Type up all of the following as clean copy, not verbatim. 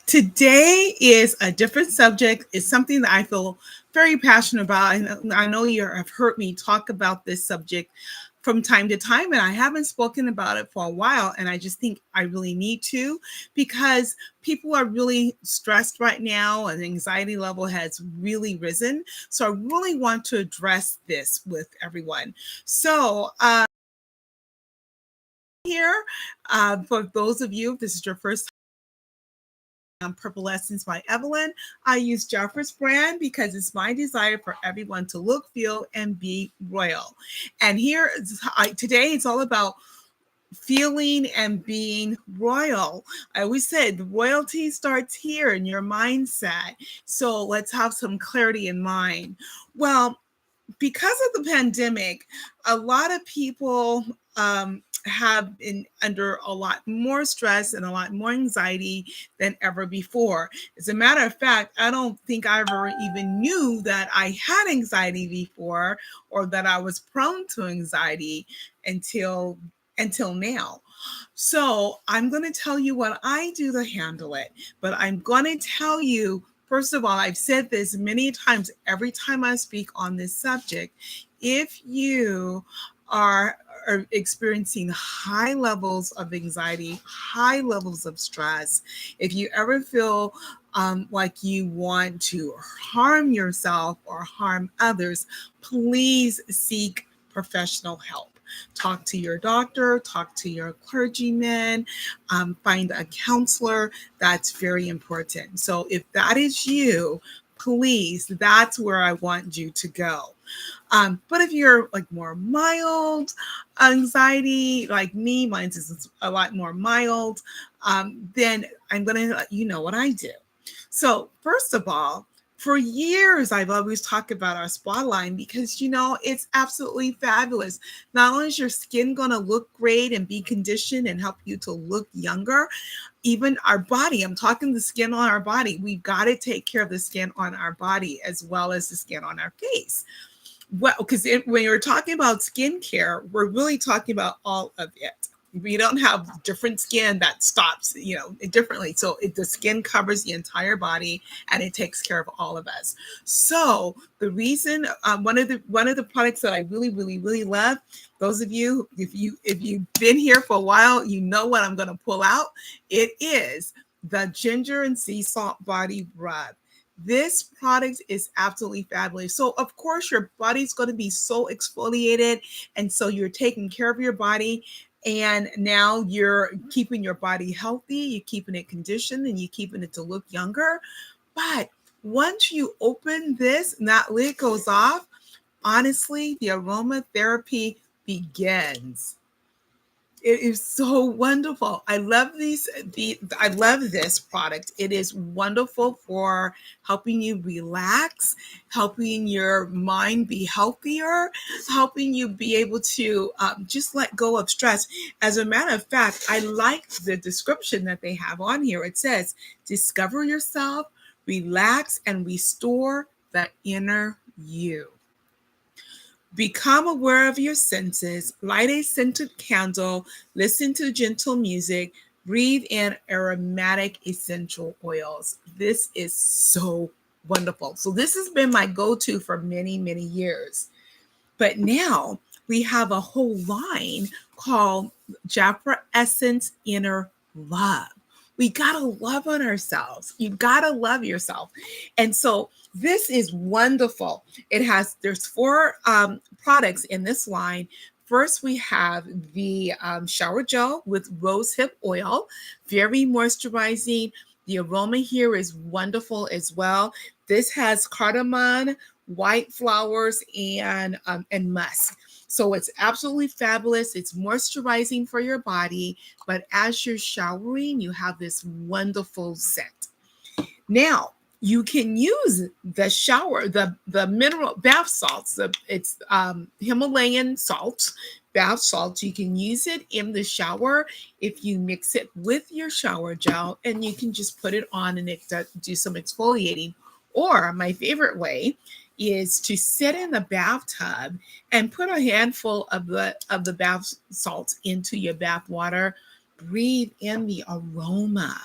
Today is a different subject. It's something that I feel very passionate about. And I know you have heard me talk about this subject from time to time, and I haven't spoken about it for a while. And I just think I really need to because people are really stressed right now and the anxiety level has really risen. So I really want to address this with everyone. So, here, for those of you, if this is your first Purple Essence by Evelyn. I use Jeffress brand because it's my desire for everyone to look, feel, and be royal. And today it's all about feeling and being royal. I always said the royalty starts here in your mindset. So let's have some clarity in mind. Well, because of the pandemic, a lot of people have been under a lot more stress and a lot more anxiety than ever before. As a matter of fact, I don't think I ever even knew that I had anxiety before or that I was prone to anxiety until now. So I'm going to tell you what I do to handle it, but I'm going to tell you, first of all, I've said this many times every time I speak on this subject. If you are experiencing high levels of anxiety, high levels of stress, if you ever feel like you want to harm yourself or harm others, please seek professional help. Talk to your doctor, talk to your clergyman, find a counselor. That's very important. So if that is you, please, that's where I want you to go. But if you're like more mild anxiety, like me, mine is a lot more mild, then I'm going to let you know what I do. So, first of all, for years, I've always talked about our spa line because, it's absolutely fabulous. Not only is your skin going to look great and be conditioned and help you to look younger, even our body, I'm talking the skin on our body. We've got to take care of the skin on our body as well as the skin on our face. Well, because when you're talking about skincare, we're really talking about all of it. We don't have different skin that stops, differently. So the skin covers the entire body and it takes care of all of us. So the reason, one of the products that I really, really, really love, those of you, if you've been here for a while, you know what I'm going to pull out. It is the ginger and sea salt body rub. This product is absolutely fabulous. So, of course, your body's going to be so exfoliated. And so you're taking care of your body. And now you're keeping your body healthy, you're keeping it conditioned, and you're keeping it to look younger. But once you open this and that lid goes off, honestly, the aromatherapy begins. It is so wonderful. I love I love this product. It is wonderful for helping you relax, helping your mind be healthier, helping you be able to just let go of stress. As a matter of fact, I like the description that they have on here. It says, discover yourself, relax, and restore the inner you. Become aware of your senses, light a scented candle, listen to gentle music, breathe in aromatic essential oils. This is so wonderful. So, this has been my go to for many, many years. But now we have a whole line called Jafra Essence Inner Love. We got to love on ourselves. You got to love yourself. And so this is wonderful. There's four products in this line. First, we have the shower gel with rose hip oil, very moisturizing. The aroma here is wonderful as well. This has cardamom, white flowers, and musk. So it's absolutely fabulous. It's moisturizing for your body, but as you're showering, you have this wonderful scent. Now, you can use the mineral bath salts. It's Himalayan salt, bath salts. You can use it in the shower if you mix it with your shower gel, and you can just put it on and do some exfoliating. Or my favorite way is to sit in the bathtub and put a handful of the bath salts into your bath water. Breathe in the aroma.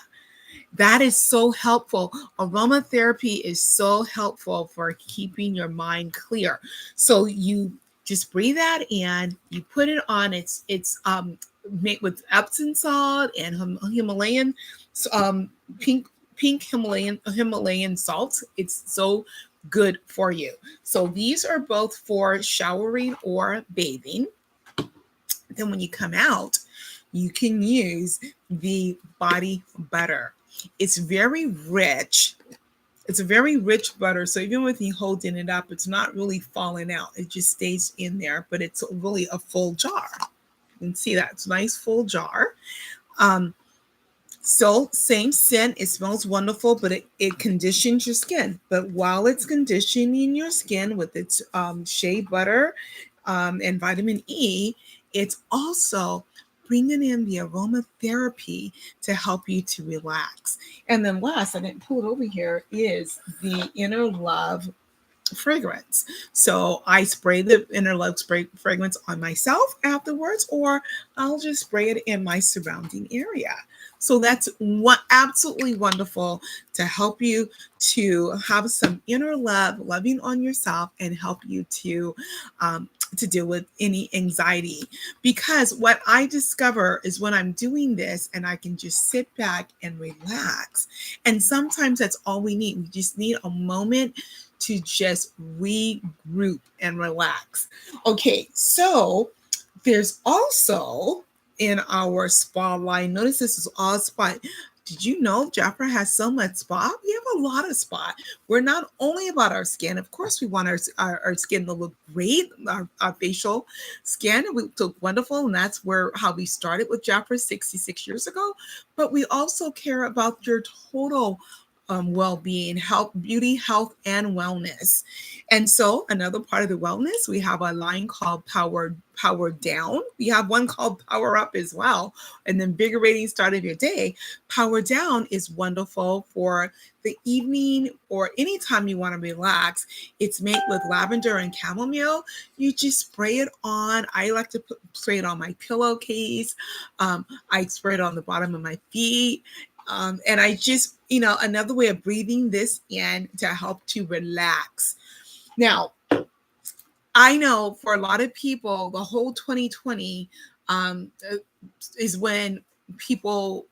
That is so helpful. Aromatherapy is so helpful for keeping your mind clear. So you just breathe that in, you put it on. It's made with Epsom salt and Himalayan um, pink Himalayan salt. It's so good for you. So these are both for showering or bathing. Then when you come out, you can use the body butter. It's very rich. It's a very rich butter. So even with you holding it up, it's not really falling out. It just stays in there, but it's really a full jar. You can see that. It's a nice full jar. Um, so same scent, it smells wonderful, but it conditions your skin. But while it's conditioning your skin with its shea butter and vitamin E, it's also bringing in the aromatherapy to help you to relax. And then last, I didn't pull it over here, is the Inner Love fragrance. So I spray the Inner Love spray fragrance on myself afterwards, or I'll just spray it in my surrounding area. So that's absolutely wonderful to help you to have some inner love, loving on yourself, and help you to deal with any anxiety. Because what I discover is when I'm doing this and I can just sit back and relax. And sometimes that's all we need. We just need a moment to just regroup and relax. Okay, so there's also in our spa line, notice this is all spa. Did you know Jafra has so much spa? We have a lot of spa. We're not only about our skin. Of course, we want our skin to look great, our facial skin. We look wonderful, and that's how we started with Jafra 66 years ago. But we also care about your total well-being, health, beauty, health, and wellness. And so another part of the wellness, we have a line called Power Down. We have one called Power Up as well. And then invigorating start of your day. Power Down is wonderful for the evening or anytime you want to relax. It's made with lavender and chamomile. You just spray it on. I like to spray it on my pillowcase. I spray it on the bottom of my feet. And I just, another way of breathing this in to help to relax. Now, I know for a lot of people, the whole 2020 is when people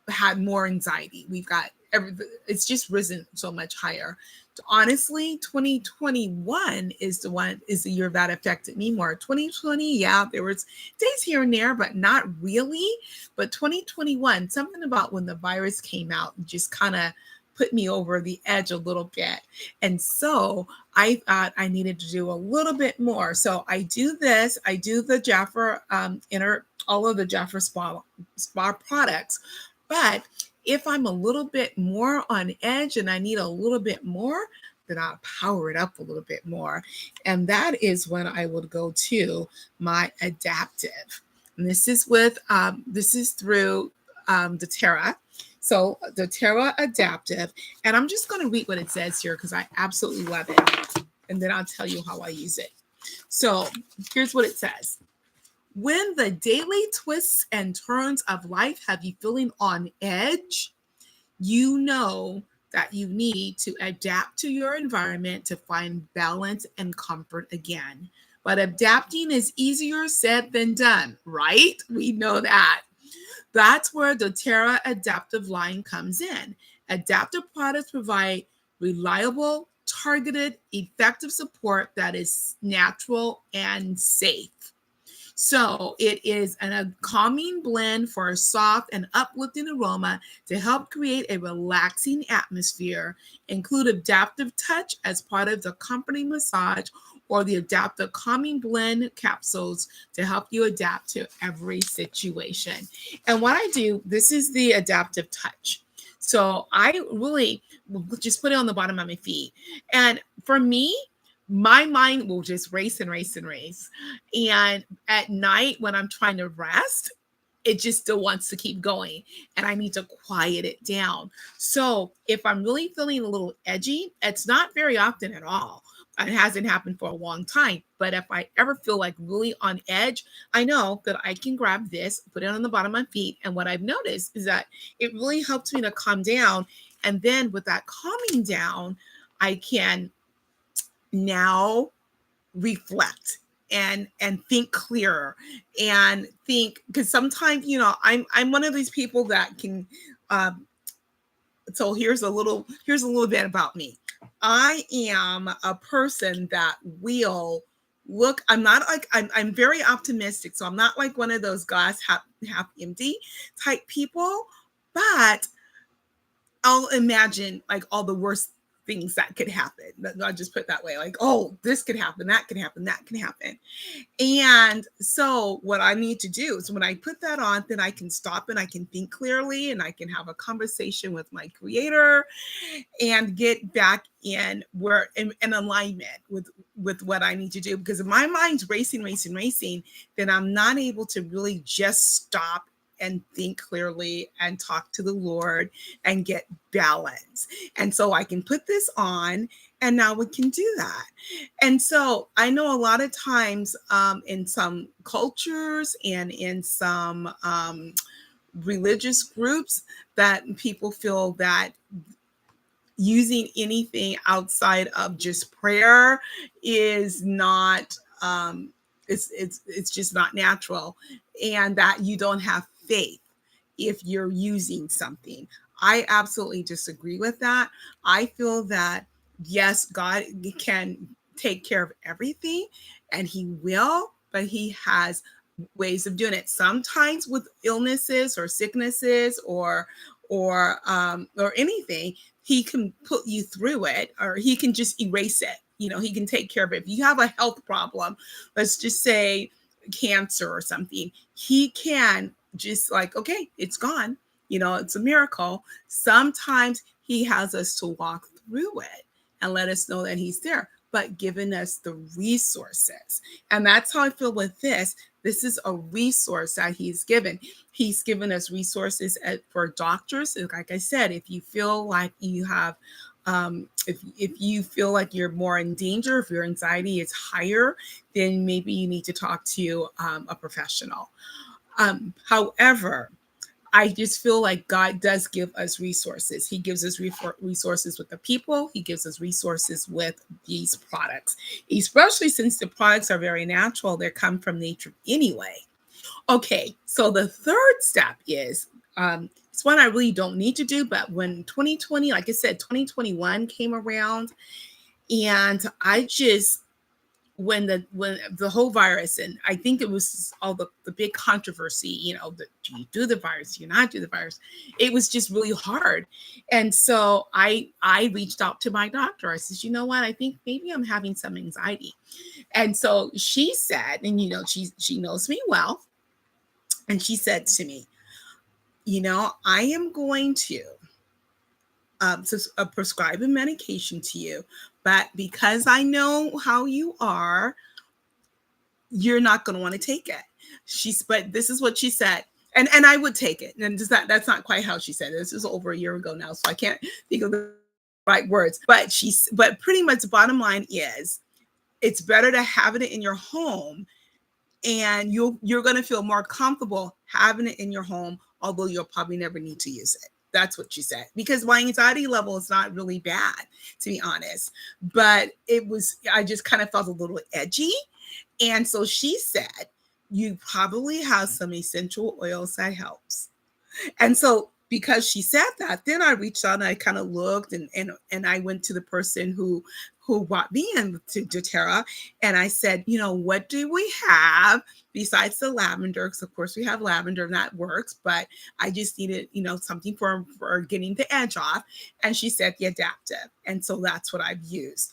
had more anxiety. We've got it's just risen so much higher. Honestly, 2021 is the year that affected me more. 2020, yeah, there was days here and there, but not really. But 2021, something about when the virus came out just kind of put me over the edge a little bit. And so I thought I needed to do a little bit more. So I do this. I do the Jafra all of the Jafra spa products. But if I'm a little bit more on edge and I need a little bit more, then I'll power it up a little bit more. And that is when I would go to my adaptive. And this is through Doterra. So Doterra Adaptive. And I'm just going to read what it says here because I absolutely love it. And then I'll tell you how I use it. So here's what it says. When the daily twists and turns of life have you feeling on edge, you know that you need to adapt to your environment to find balance and comfort again. But adapting is easier said than done, right? We know that. That's where the Doterra Adaptive line comes in. Adaptive products provide reliable, targeted, effective support that is natural and safe. So it is a calming blend for a soft and uplifting aroma to help create a relaxing atmosphere. Include adaptive touch as part of the accompanying massage or the adaptive calming blend capsules to help you adapt to every situation. And what I do, this is the adaptive touch. So I really just put it on the bottom of my feet. And for me, my mind will just race and race and race. And at night, when I'm trying to rest, it just still wants to keep going. And I need to quiet it down. So if I'm really feeling a little edgy, it's not very often at all. It hasn't happened for a long time. But if I ever feel like really on edge, I know that I can grab this, put it on the bottom of my feet. And what I've noticed is that it really helps me to calm down. And then with that calming down, I can now reflect and think clearer and think, because sometimes, I'm one of these people that can so here's a little bit about me. I am a person that will look. I'm not like I'm very optimistic, so I'm not like one of those glass half empty type people, but I'll imagine like all the worst things that could happen. I'll just put it that way, like, oh, this could happen, that could happen, that can happen. And so what I need to do is when I put that on, then I can stop and I can think clearly and I can have a conversation with my creator and get back in where in alignment with what I need to do. Because if my mind's racing, then I'm not able to really just stop and think clearly and talk to the Lord and get balance. And so I can put this on and now we can do that. And so I know a lot of times in some cultures and in some religious groups that people feel that using anything outside of just prayer is not it's just not natural, and that you don't have faith if you're using something. I absolutely disagree with that. I feel that yes, God can take care of everything and he will, but he has ways of doing it. Sometimes with illnesses or sicknesses or anything, he can put you through it, or he can just erase it. He can take care of it. If you have a health problem, let's just say cancer or something, he can just like, okay, it's gone. It's a miracle. Sometimes he has us to walk through it and let us know that he's there, but giving us the resources. And that's how I feel with this. This is a resource that he's given. He's given us resources for doctors. Like I said, if you feel like you have, if you feel like you're more in danger, if your anxiety is higher, then maybe you need to talk to a professional. However, I just feel like God does give us resources. He gives us resources with the people. He gives us resources with these products, especially since the products are very natural. They come from nature anyway. Okay, so the third step is it's one I really don't need to do, but when 2020, like I said, 2021 came around, and I just when the whole virus, and I think it was all the big controversy, do you do the virus, do you not do the virus? It was just really hard. And so I reached out to my doctor. I said, you know what, I think maybe I'm having some anxiety. And so she said, and she knows me well, and she said to me, I am going to prescribe a medication to you, but because I know how you are, you're not going to want to take it. But this is what she said. And I would take it. And that's not quite how she said it. This is over a year ago now, so I can't think of the right words. But pretty much the bottom line is it's better to have it in your home, and you're going to feel more comfortable having it in your home, although you'll probably never need to use it. That's what she said, because my anxiety level is not really bad, to be honest. But I just kind of felt a little edgy. And so she said, you probably have some essential oils that helps. And so because she said that, then I reached out and I kind of looked and I went to the person who brought me into Doterra, and I said, what do we have besides the lavender? Because of course we have lavender and that works, but I just needed, something for getting the edge off. And she said the Adaptive. And so that's what I've used.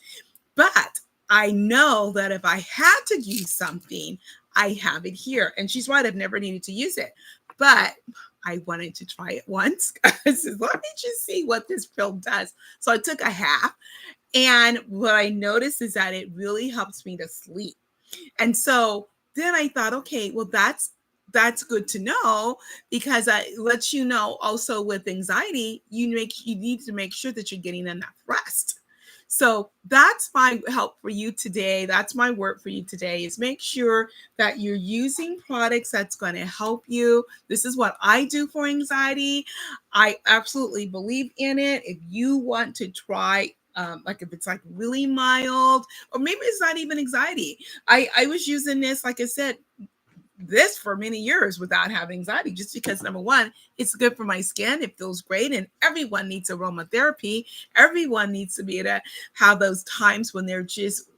But I know that if I had to use something, I have it here. And she's right, I've never needed to use it. But I wanted to try it once. I said, let me just see what this pill does. So I took a half. And what I noticed is that it really helps me to sleep. And so then I thought, okay, well, that's good to know, because it lets you know also with anxiety, you need to make sure that you're getting enough rest. So that's my help for you today. That's my work for you today, is make sure that you're using products that's going to help you. This is what I do for anxiety. I absolutely believe in it. If you want to try, like if it's like really mild, or maybe it's not even anxiety. I was using this, like I said, this for many years without having anxiety, just because number one, it's good for my skin, it feels great, and everyone needs aromatherapy. Everyone needs to be able to have those times when they're just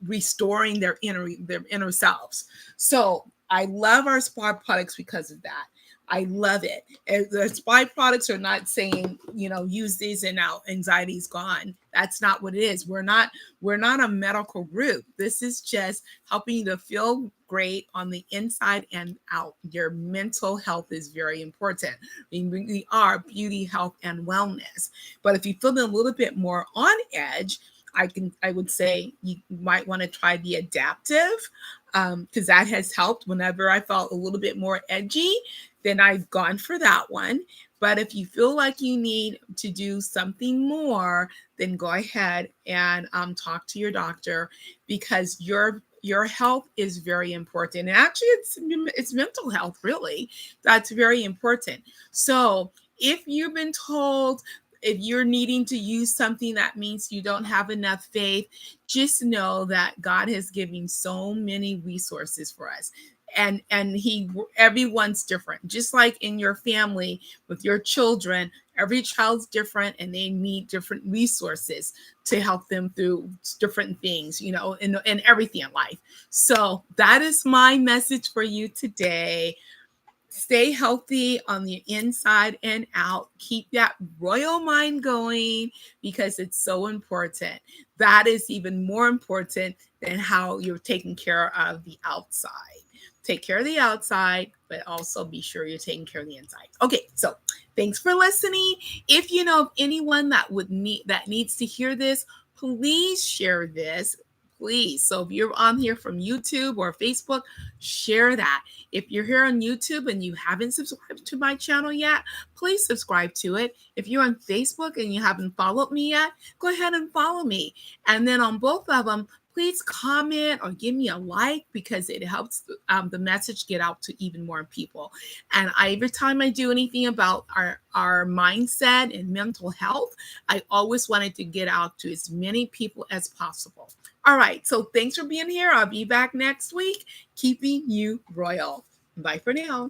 restoring their inner selves. So I love our spa products because of that. I love it. And the spy products are not saying, use these and now anxiety's gone. That's not what it is. We're not a medical group. This is just helping you to feel great on the inside and out. Your mental health is very important. We are beauty, health, and wellness. But if you feel a little bit more on edge, I would say you might want to try the adaptive, because that has helped whenever I felt a little bit more edgy, then I've gone for that one. But if you feel like you need to do something more, then go ahead and talk to your doctor, because your health is very important. And actually, it's mental health, really, that's very important. So if you've been told, if you're needing to use something that means you don't have enough faith, just know that God has given so many resources for us. And everyone's different, just like in your family with your children. Every child's different, and they need different resources to help them through different things, in everything in life. So that is my message for you today. Stay healthy on the inside and out. Keep that royal mind going, because it's so important. That is even more important than how you're taking care of the outside. Take care of the outside, but also be sure you're taking care of the inside. Okay, so thanks for listening. If you know of anyone that needs to hear this, please share this. Please. So if you're on here from YouTube or Facebook, share that. If you're here on YouTube and you haven't subscribed to my channel yet, please subscribe to it. If you're on Facebook and you haven't followed me yet, go ahead and follow me. And then on both of them, please comment or give me a like, because it helps the message get out to even more people. And every time I do anything about our mindset and mental health, I always wanted to get out to as many people as possible. All right, so thanks for being here. I'll be back next week, keeping you royal. Bye for now.